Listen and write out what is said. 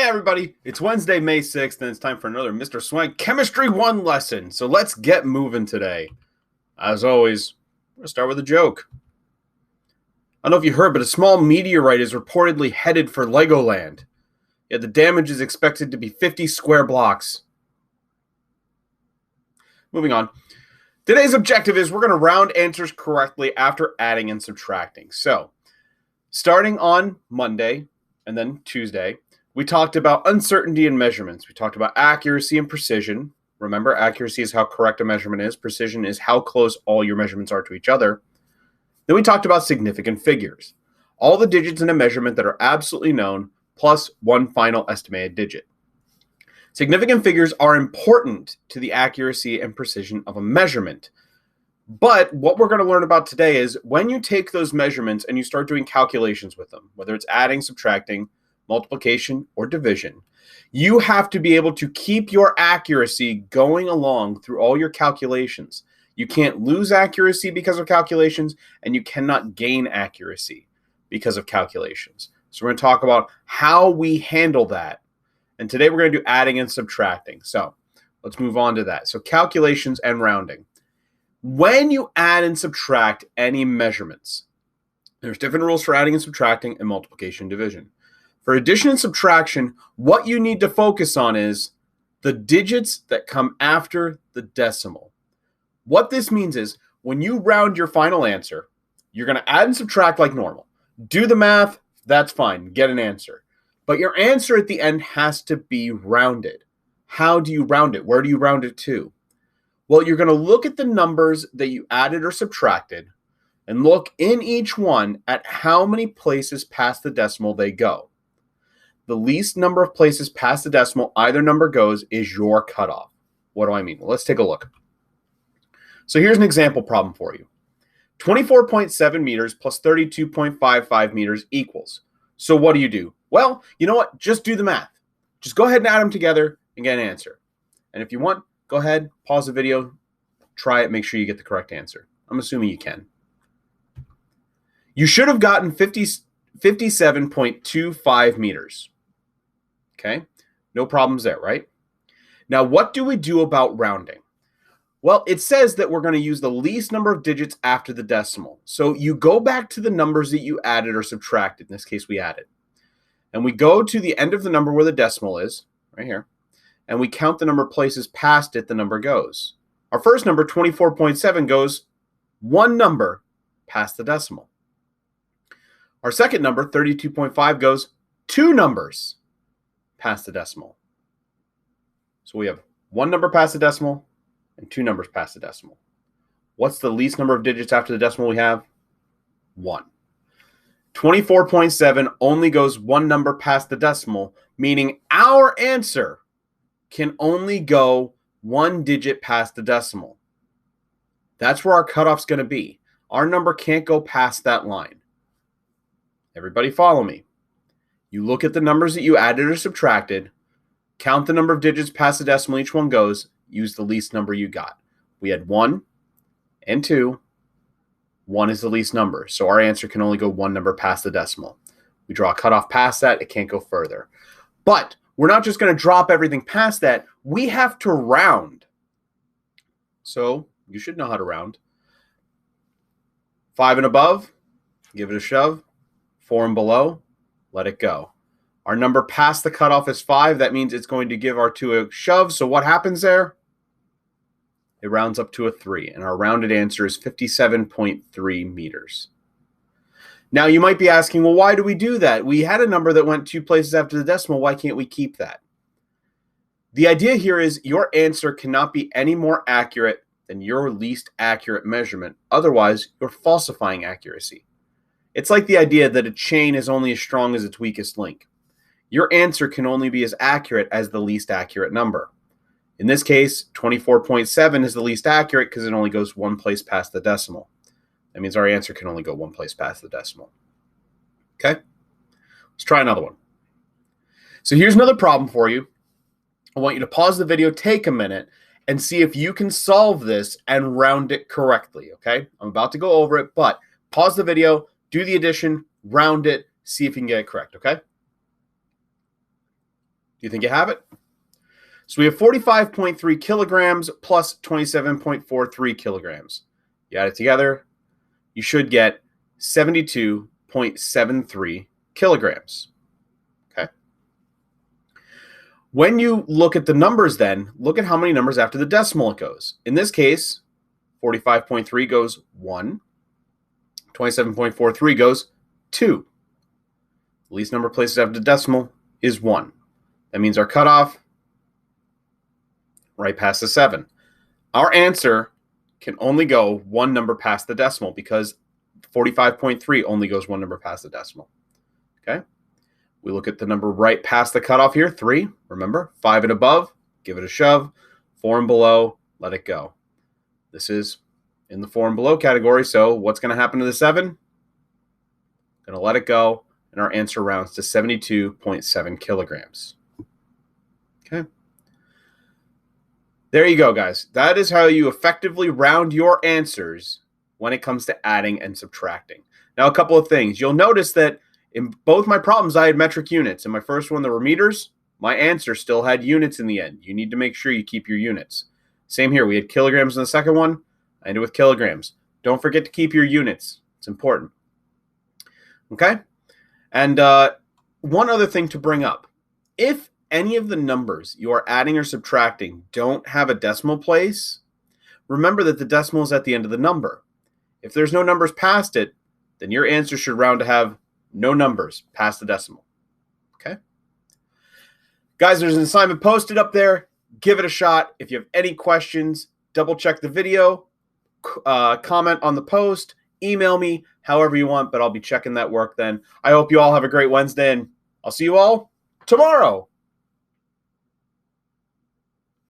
Everybody, it's Wednesday, May 6th, and it's time for another Mr. Swank Chemistry 1 lesson. So let's get moving today. As always, we're going to start with a joke. I don't know if you heard, but a small meteorite is reportedly headed for Legoland. Yet the damage is expected to be 50 square blocks. Moving on. Today's objective is we're going to round answers correctly after adding and subtracting. So, starting on Monday and then Tuesday, we talked about uncertainty in measurements. We talked about accuracy and precision. Remember, accuracy is how correct a measurement is. Precision is how close all your measurements are to each other. Then we talked about significant figures. All the digits in a measurement that are absolutely known, plus one final estimated digit. Significant figures are important to the accuracy and precision of a measurement. But what we're going to learn about today is when you take those measurements and you start doing calculations with them, whether it's adding, subtracting, multiplication, or division, you have to be able to keep your accuracy going along through all your calculations. You can't lose accuracy because of calculations, and you cannot gain accuracy because of calculations. So we're going to talk about how we handle that. And today we're going to do adding and subtracting. So let's move on to that. So calculations and rounding. When you add and subtract any measurements, there's different rules for adding and subtracting and multiplication and division. For addition and subtraction, what you need to focus on is the digits that come after the decimal. What this means is when you round your final answer, you're going to add and subtract like normal. Do the math, that's fine, get an answer. But your answer at the end has to be rounded. How do you round it? Where do you round it to? Well, you're going to look at the numbers that you added or subtracted and look in each one at how many places past the decimal they go. The least number of places past the decimal either number goes is your cutoff. What do I mean? Well, let's take a look. So here's an example problem for you. 24.7 meters plus 32.55 meters equals. So what do? Well, you know what? Just do the math. Just go ahead and add them together and get an answer. And if you want, go ahead, pause the video, try it, make sure you get the correct answer. I'm assuming you can. You should have gotten 57.25 meters. Okay, no problems there, right? Now, what do we do about rounding? Well, it says that we're going to use the least number of digits after the decimal. So you go back to the numbers that you added or subtracted. In this case, we added. And we go to the end of the number where the decimal is, right here, and we count the number of places past it the number goes. Our first number, 24.7, goes one number past the decimal. Our second number, 32.5, goes two numbers past the decimal. So we have one number past the decimal and two numbers past the decimal. What's the least number of digits after the decimal we have? 1. 24.7 only goes one number past the decimal, meaning our answer can only go one digit past the decimal. That's where our cutoff's going to be. Our number can't go past that line. Everybody follow me. You look at the numbers that you added or subtracted, count the number of digits past the decimal each one goes, use the least number you got. We had 1 and 2. 1 is the least number, so our answer can only go one number past the decimal. We draw a cutoff past that, it can't go further. But we're not just going to drop everything past that. We have to round. So you should know how to round. 5 and above, give it a shove. 4 and below, let it go. Our number past the cutoff is 5. That means it's going to give our 2 a shove. So what happens there? It rounds up to a 3. And our rounded answer is 57.3 meters. Now you might be asking, well, why do we do that? We had a number that went 2 places after the decimal. Why can't we keep that? The idea here is your answer cannot be any more accurate than your least accurate measurement. Otherwise, you're falsifying accuracy. It's like the idea that a chain is only as strong as its weakest link. Your answer can only be as accurate as the least accurate number. In this case, 24.7 is the least accurate because it only goes one place past the decimal. That means our answer can only go one place past the decimal. Okay? Let's try another one. So here's another problem for you. I want you to pause the video, take a minute, and see if you can solve this and round it correctly, okay? I'm about to go over it, but pause the video, do the addition, round it, see if you can get it correct, okay? you think you have it? So we have 45.3 kilograms plus 27.43 kilograms. You add it together, you should get 72.73 kilograms. Okay. When you look at the numbers then, look at how many numbers after the decimal it goes. In this case, 45.3 goes 1. 27.43 goes 2. The least number of places after the decimal is 1. That means our cutoff, right past the 7. Our answer can only go one number past the decimal because 45.3 only goes one number past the decimal. Okay? We look at the number right past the cutoff here, 3. Remember, 5 and above, give it a shove. 4 and below, let it go. This is in the 4 and below category, so what's going to happen to the 7? Going to let it go, and our answer rounds to 72.7 kilograms. Okay. There you go, guys. That is how you effectively round your answers when it comes to adding and subtracting. Now, a couple of things. You'll notice that in both my problems, I had metric units. In my first one, there were meters. My answer still had units in the end. You need to make sure you keep your units. Same here. We had kilograms in the second one. I ended with kilograms. Don't forget to keep your units. It's important. Okay? And one other thing to bring up. If any of the numbers you are adding or subtracting don't have a decimal place, remember that the decimal is at the end of the number. If there's no numbers past it, then your answer should round to have no numbers past the decimal. Okay? Guys, there's an assignment posted up there. Give it a shot. If you have any questions, double check the video, comment on the post, email me, however you want, but I'll be checking that work then. I hope you all have a great Wednesday, and I'll see you all tomorrow.